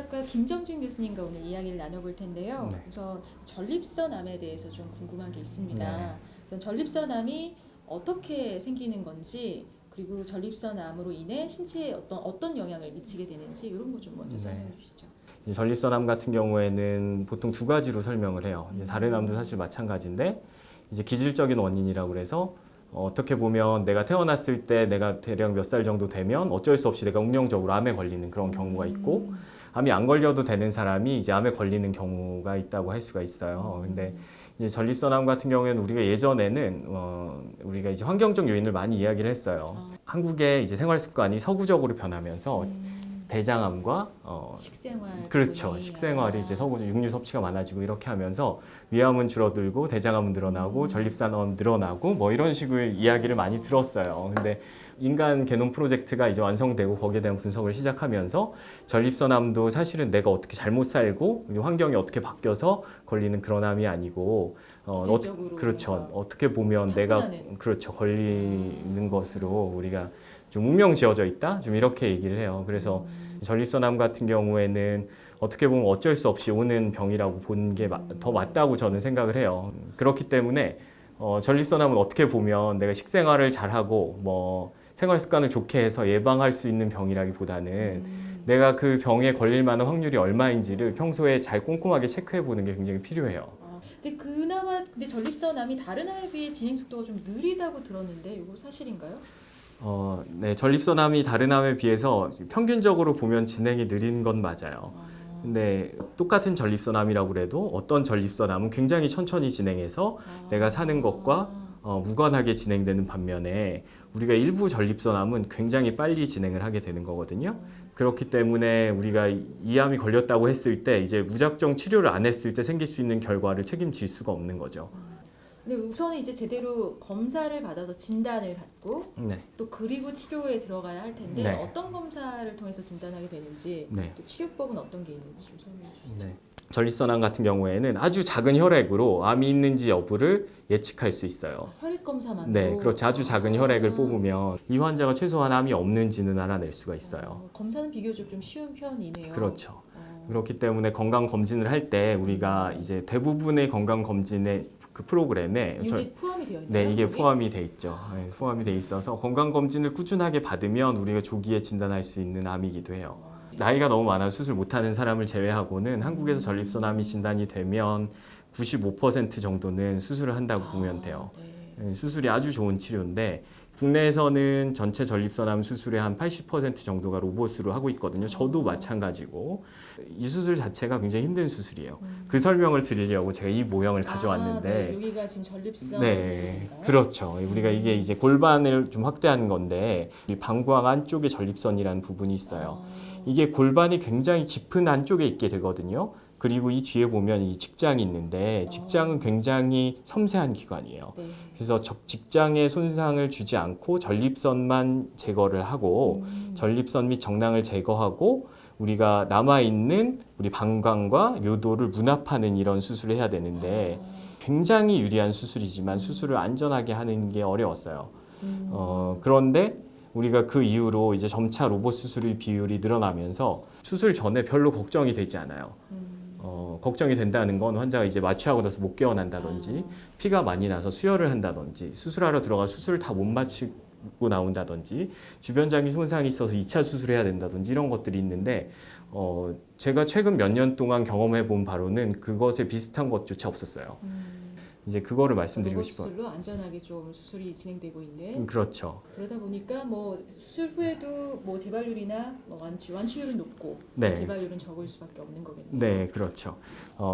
내시경의학과 김정준 교수님과 오늘 이야기를 나눠볼 텐데요. 네. 우선 전립선암에 대해서 좀 궁금한 게 있습니다. 네. 우선 전립선암이 어떻게 생기는 건지, 그리고 전립선암으로 인해 신체에 어떤 영향을 미치게 되는지 이런 거 좀 먼저 네. 설명해 주시죠. 이 전립선암 같은 경우에는 보통 두 가지로 설명을 해요. 이제 다른 암도 사실 마찬가지인데 이제 기질적인 원인이라고 그래서 어떻게 보면 내가 태어났을 때 내가 대략 몇 살 정도 되면 어쩔 수 없이 내가 운명적으로 암에 걸리는 그런 경우가 있고 암이 안 걸려도 되는 사람이 이제 암에 걸리는 경우가 있다고 할 수가 있어요. 근데 이제 전립선암 같은 경우에는 우리가 예전에는 우리가 이제 환경적 요인을 많이 이야기를 했어요. 한국의 이제 생활 습관이 서구적으로 변하면서 대장암과 식생활. 그렇죠. 부분이. 식생활이 이제 서구 육류 섭취가 많아지고 이렇게 하면서 위암은 줄어들고 대장암은 늘어나고 전립선암은 늘어나고 뭐 이런 식의 이야기를 많이 들었어요. 근데 인간 게놈 프로젝트가 이제 완성되고 거기에 대한 분석을 시작하면서 전립선암도 사실은 내가 어떻게 잘못 살고 환경이 어떻게 바뀌어서 걸리는 그런 암이 아니고 기질적으로 그렇죠. 어떻게 보면 내가 타고나는. 그렇죠. 걸리는 것으로 우리가 좀 운명 지어져 있다? 좀 이렇게 얘기를 해요. 그래서 전립선암 같은 경우에는 어떻게 보면 어쩔 수 없이 오는 병이라고 보는 게 더 맞다고 저는 생각을 해요. 그렇기 때문에 전립선암은 어떻게 보면 내가 식생활을 잘하고 뭐 생활 습관을 좋게 해서 예방할 수 있는 병이라기보다는 내가 그 병에 걸릴 만한 확률이 얼마인지를 평소에 잘 꼼꼼하게 체크해 보는 게 굉장히 필요해요. 근데 근데 전립선암이 다른 암에 비해 진행 속도가 좀 느리다고 들었는데 이거 사실인가요? 네, 전립선암이 다른 암에 비해서 평균적으로 보면 진행이 느린 건 맞아요. 근데 똑같은 전립선암이라고 그래도 어떤 전립선암은 굉장히 천천히 진행해서 내가 사는 것과 무관하게 진행되는 반면에 우리가 일부 전립선암은 굉장히 빨리 진행을 하게 되는 거거든요. 그렇기 때문에 우리가 이 암이 걸렸다고 했을 때 이제 무작정 치료를 안 했을 때 생길 수 있는 결과를 책임질 수가 없는 거죠. 근데 우선은 이제 제대로 검사를 받아서 진단을 받고 네. 또 그리고 치료에 들어가야 할 텐데 네. 어떤 검사를 통해서 진단하게 되는지 네. 또 치료법은 어떤 게 있는지 좀 설명해 주시죠. 네. 전립선암 같은 경우에는 아주 작은 혈액으로 암이 있는지 여부를 예측할 수 있어요. 혈액 검사만으로. 네, 그렇죠. 아주 작은 혈액을 뽑으면 이 환자가 최소한 암이 없는지는 알아낼 수가 있어요. 검사는 비교적 좀 쉬운 편이네요. 그렇죠. 그렇기 때문에 건강 검진을 할 때 우리가 이제 대부분의 건강 검진의 그 프로그램에 이게 포함이 되어 있나요? 네, 이게 여기? 포함이 돼 있죠. 네, 포함이 돼 있어서 건강 검진을 꾸준하게 받으면 우리가 조기에 진단할 수 있는 암이기도 해요. 나이가 너무 많아 수술 못하는 사람을 제외하고는 한국에서 전립선암이 진단이 되면 95% 정도는 수술을 한다고 보면 돼요. 네. 수술이 아주 좋은 치료인데 국내에서는 전체 전립선암 수술의 한 80% 정도가 로봇으로 하고 있거든요. 저도 마찬가지고 이 수술 자체가 굉장히 힘든 수술이에요. 그 설명을 드리려고 제가 이 모형을 가져왔는데 네. 여기가 지금 전립선. 네, 그렇죠. 우리가 이게 이제 골반을 좀 확대하는 건데 이 방광 안쪽에 전립선이라는 부분이 있어요. 이게 골반이 굉장히 깊은 안쪽에 있게 되거든요. 그리고 이 뒤에 보면 이 직장이 있는데 직장은 굉장히 섬세한 기관이에요. 네. 그래서 직장에 손상을 주지 않고 전립선만 제거를 하고 전립선 및 정낭을 제거하고 우리가 남아있는 우리 방광과 요도를 문합하는 이런 수술을 해야 되는데 굉장히 유리한 수술이지만 수술을 안전하게 하는 게 어려웠어요. 그런데 우리가 그 이후로 이제 점차 로봇 수술의 비율이 늘어나면서 수술 전에 별로 걱정이 되지 않아요. 걱정이 된다는 건 환자가 이제 마취하고 나서 못 깨어난다든지 피가 많이 나서 수혈을 한다든지 수술하러 들어가 수술을 다 못 마치고 나온다든지 주변장기 손상이 있어서 2차 수술해야 된다든지 이런 것들이 있는데 제가 최근 몇 년 동안 경험해 본 바로는 그것에 비슷한 것조차 없었어요. 이제 그거를 말씀드리고 싶어요. 수술로 안전하게 좀 수술이 진행되고 있는. 그렇죠. 그러다 보니까 뭐 수술 후에도 뭐 재발률이나 뭐 완치율은 높고 네. 재발률은 적을 수밖에 없는 거겠네요. 네, 그렇죠.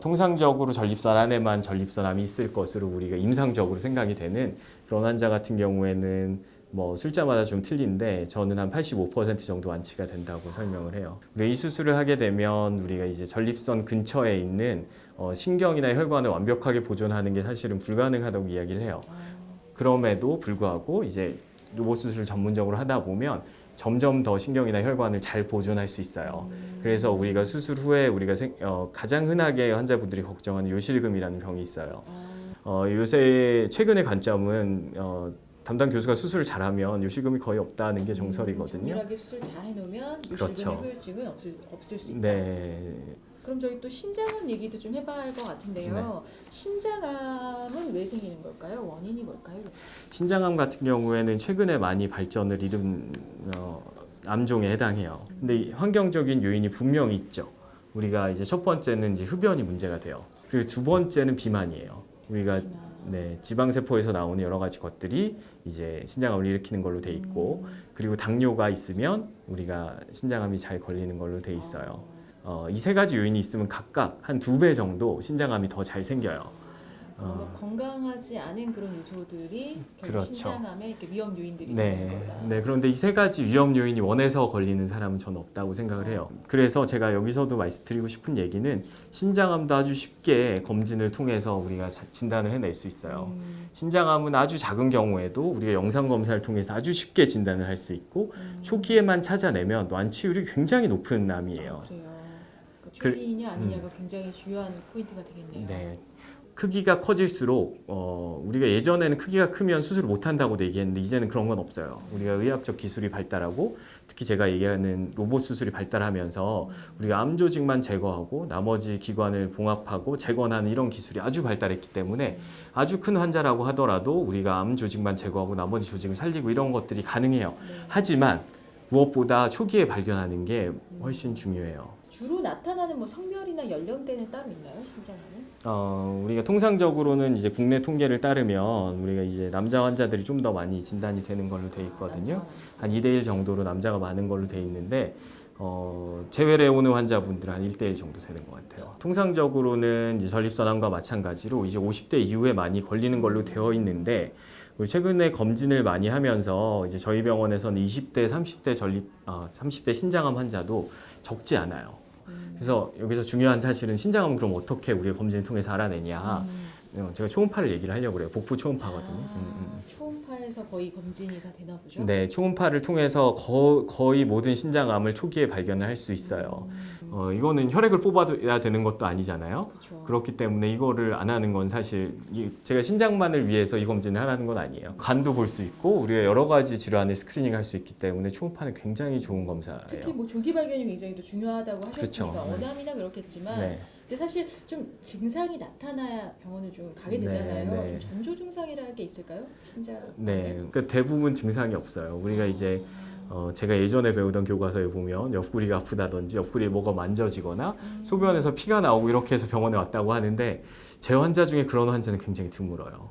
통상적으로 전립선 안에만 전립선암이 있을 것으로 우리가 임상적으로 생각이 되는 그런 환자 같은 경우에는 뭐 숫자마다 좀 틀린데 저는 한 85% 정도 완치가 된다고 설명을 해요. 이 수술을 하게 되면 우리가 이제 전립선 근처에 있는 신경이나 혈관을 완벽하게 보존하는 게 사실은 불가능하다고 이야기를 해요. 그럼에도 불구하고 이제 로봇 수술을 전문적으로 하다 보면 점점 더 신경이나 혈관을 잘 보존할 수 있어요. 그래서 우리가 수술 후에 우리가 가장 흔하게 환자분들이 걱정하는 요실금이라는 병이 있어요. 요새 최근의 관점은 담당 교수가 수술을 잘하면 요실금이 거의 없다는 게 정설이거든요. 정밀하게 수술 잘 해놓으면 요실금의 그렇죠. 후유증은 없을 수 있다. 네. 그럼 저희 또 신장암 얘기도 좀 해봐야 할 것 같은데요. 신장암은 왜 생기는 걸까요? 원인이 뭘까요? 신장암 같은 경우에는 최근에 많이 발전을 이룬 암종에 해당해요. 근데 이 환경적인 요인이 분명히 있죠. 우리가 이제 첫 번째는 이제 흡연이 문제가 돼요. 그리고 두 번째는 비만이에요. 우리가 지방세포에서 나오는 여러 가지 것들이 이제 신장암을 일으키는 걸로 돼 있고, 그리고 당뇨가 있으면 우리가 신장암이 잘 걸리는 걸로 돼 있어요. 이 세 가지 요인이 있으면 각각 한 2배 정도 신장암이 더 잘 생겨요. 뭔가 건강하지 않은 그런 요소들이 결국 그렇죠. 신장암의 이렇게 위험 요인들이 되는 네, 거다. 네. 그런데 이 세 가지 위험 요인이 원해서 걸리는 사람은 저는 없다고 생각을 해요. 그래서 제가 여기서도 말씀드리고 싶은 얘기는 신장암도 아주 쉽게 검진을 통해서 우리가 진단을 해낼 수 있어요. 신장암은 아주 작은 경우에도 우리가 영상 검사를 통해서 아주 쉽게 진단을 할 수 있고 초기에만 찾아내면 완치율이 굉장히 높은 암이에요. 그래요. 그러니까 초기냐 아니냐가 굉장히 중요한 포인트가 되겠네요. 네. 크기가 커질수록 우리가 예전에는 크기가 크면 수술을 못 한다고도 얘기했는데 이제는 그런 건 없어요. 우리가 의학적 기술이 발달하고 특히 제가 얘기하는 로봇 수술이 발달하면서 우리가 암 조직만 제거하고 나머지 기관을 봉합하고 재건하는 이런 기술이 아주 발달했기 때문에 아주 큰 환자라고 하더라도 우리가 암 조직만 제거하고 나머지 조직을 살리고 이런 것들이 가능해요. 하지만 무엇보다 초기에 발견하는 게 훨씬 중요해요. 주로 나타나는 뭐 성별이나 연령대는 따로 있나요, 신장암은? 우리가 통상적으로는 이제 국내 통계를 따르면 우리가 이제 남자 환자들이 좀 더 많이 진단이 되는 걸로 돼 있거든요. 한 2대1 정도로 남자가 많은 걸로 돼 있는데 재활에 오는 환자분들은 한 1대1 정도 되는 것 같아요. 통상적으로는 이제 전립선암과 마찬가지로 이제 50대 이후에 많이 걸리는 걸로 되어 있는데 최근에 검진을 많이 하면서 이제 저희 병원에서는 20대, 30대 신장암 환자도 적지 않아요. 그래서 여기서 중요한 사실은 신장암은 그럼 어떻게 우리가 검진을 통해서 알아내냐. 제가 초음파를 얘기를 하려고 그래요. 복부 초음파거든요. 초음파에서 거의 검진이 다 되나 보죠? 네, 초음파를 통해서 거의 모든 신장암을 초기에 발견을 할 수 있어요. 이거는 혈액을 뽑아야 되는 것도 아니잖아요. 그렇죠. 그렇기 때문에 이거를 안 하는 건 사실 제가 신장만을 위해서 이 검진을 하라는 건 아니에요. 간도 볼 수 있고 우리가 여러 가지 질환을 스크리닝 할 수 있기 때문에 초음파는 굉장히 좋은 검사예요. 특히 뭐 조기 발견이 굉장히 또 중요하다고 하셨으니까 그렇죠. 네. 어남이나 그렇겠지만 네. 근데 사실 좀 증상이 나타나야 병원을 좀 가게 네, 되잖아요. 네. 좀 전조 증상이라는 게 있을까요? 신장. 네, 그러니까 대부분 증상이 없어요. 우리가 이제 제가 예전에 배우던 교과서에 보면 옆구리가 아프다든지 옆구리에 뭐가 만져지거나 소변에서 피가 나오고 이렇게 해서 병원에 왔다고 하는데 제 환자 중에 그런 환자는 굉장히 드물어요.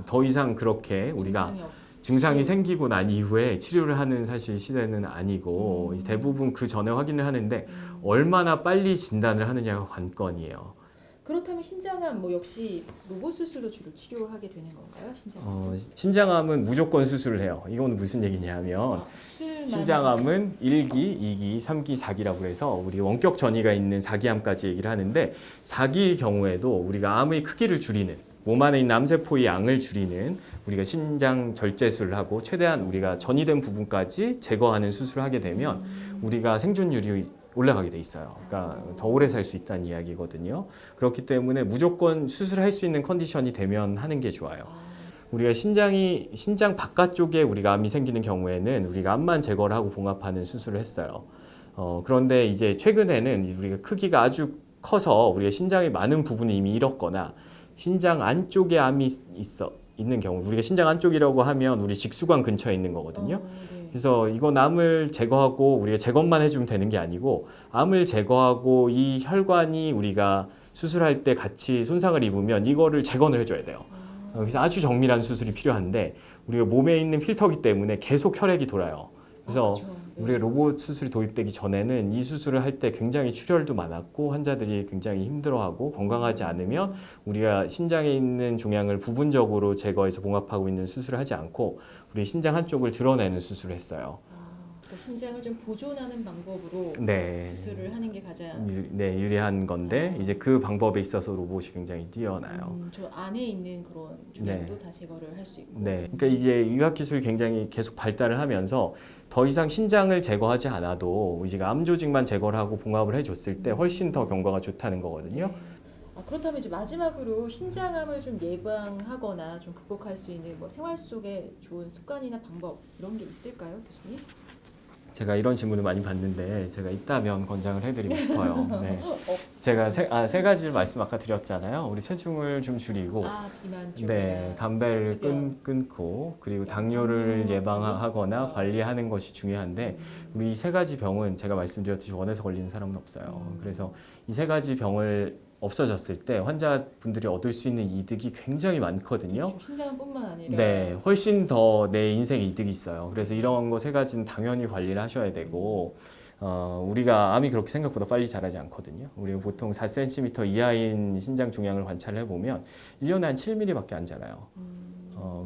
더 이상 그렇게 우리가 증상이 생기고 난 이후에 치료를 하는 사실 시대는 아니고 이제 대부분 그 전에 확인을 하는데 얼마나 빨리 진단을 하느냐가 관건이에요. 그렇다면 신장암 뭐 역시 로봇 수술로 주로 치료하게 되는 건가요? 신장암. 신장암은 무조건 수술을 해요. 이건 무슨 얘기냐면 수술만 신장암은 1기, 2기, 3기, 4기라고 해서 우리 원격 전이가 있는 4기암까지 얘기를 하는데 4기 경우에도 우리가 암의 크기를 줄이는 몸 안에 있는 암세포의 양을 줄이는 우리가 신장 절제술을 하고 최대한 우리가 전이된 부분까지 제거하는 수술을 하게 되면 우리가 생존율이 올라가게 돼 있어요. 그러니까 더 오래 살 수 있다는 이야기거든요. 그렇기 때문에 무조건 수술할 수 있는 컨디션이 되면 하는 게 좋아요. 우리가 신장 바깥쪽에 우리가 암이 생기는 경우에는 우리가 암만 제거를 하고 봉합하는 수술을 했어요. 그런데 이제 최근에는 우리가 크기가 아주 커서 우리가 신장의 많은 부분을 이미 잃었거나 신장 안쪽에 암이 있는 경우 우리가 신장 안쪽이라고 하면 우리 직수관 근처에 있는 거거든요. 네. 그래서 이건 암을 제거하고 우리가 제거만 해주면 되는 게 아니고 암을 제거하고 이 혈관이 우리가 수술할 때 같이 손상을 입으면 이거를 재건을 해줘야 돼요. 그래서 아주 정밀한 수술이 필요한데 우리가 몸에 있는 필터기 때문에 계속 혈액이 돌아요. 그래서 그렇죠. 네. 우리가 로봇 수술이 도입되기 전에는 이 수술을 할 때 굉장히 출혈도 많았고 환자들이 굉장히 힘들어하고 건강하지 않으면 우리가 신장에 있는 종양을 부분적으로 제거해서 봉합하고 있는 수술을 하지 않고 우리 신장 한쪽을 드러내는 수술을 했어요. 그러니까 신장을 좀 보존하는 방법으로 네. 수술을 하는 게 가장 유리한 건데 이제 그 방법에 있어서 로봇이 굉장히 뛰어나요. 저 안에 있는 그런 종양도 다 제거를 할 수 있고. 네, 그러니까 이제 의학 기술이 굉장히 계속 발달을 하면서 더 이상 신장을 제거하지 않아도 이제 암 조직만 제거를 하고 봉합을 해줬을 때 훨씬 더 경과가 좋다는 거거든요. 그렇다면 이제 마지막으로 신장암을 좀 예방하거나 좀 극복할 수 있는 뭐 생활 속에 좋은 습관이나 방법 이런 게 있을까요, 교수님? 제가 이런 질문을 많이 받는데 제가 있다면 권장을 해드리고 싶어요. 네. 제가 세 가지를 말씀 아까 드렸잖아요. 우리 체중을 좀 줄이고, 비만 쪽이나 네, 담배를 끊고, 그리고 당뇨를 예방하거나 관리하는 것이 중요한데, 우리 이 세 가지 병은 제가 말씀드렸듯이 원해서 걸리는 사람은 없어요. 그래서 이 세 가지 병을 없어졌을 때 환자분들이 얻을 수 있는 이득이 굉장히 많거든요. 지금 신장뿐만 아니라 네, 훨씬 더 내 인생에 이득이 있어요. 그래서 이런 거 세 가지는 당연히 관리를 하셔야 되고, 우리가 암이 그렇게 생각보다 빨리 자라지 않거든요. 우리가 보통 4cm 이하인 신장 종양을 관찰을 해보면 1년에 한 7mm밖에 안 자라요.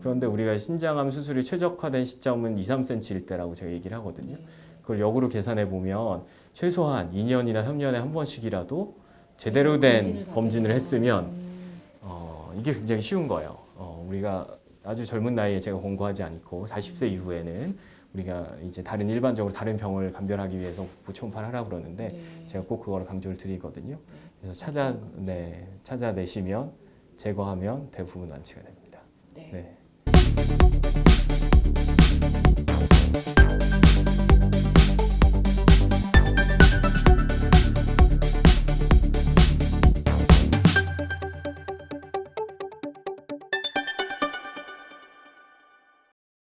그런데 우리가 신장암 수술이 최적화된 시점은 2, 3cm일 때라고 제가 얘기를 하거든요. 그걸 역으로 계산해 보면 최소한 2년이나 3년에 한 번씩이라도 제대로 된 검진을 했으면 이게 굉장히 쉬운 거예요. 우리가 아주 젊은 나이에 제가 권고하지 않고 40세 이후에는 우리가 이제 일반적으로 다른 병을 감별하기 위해서 무초음파를 하라고 그러는데 제가 꼭 그거를 강조를 드리거든요. 그래서 찾아내시면 제거하면 대부분 완치가 됩니다. 네. 네.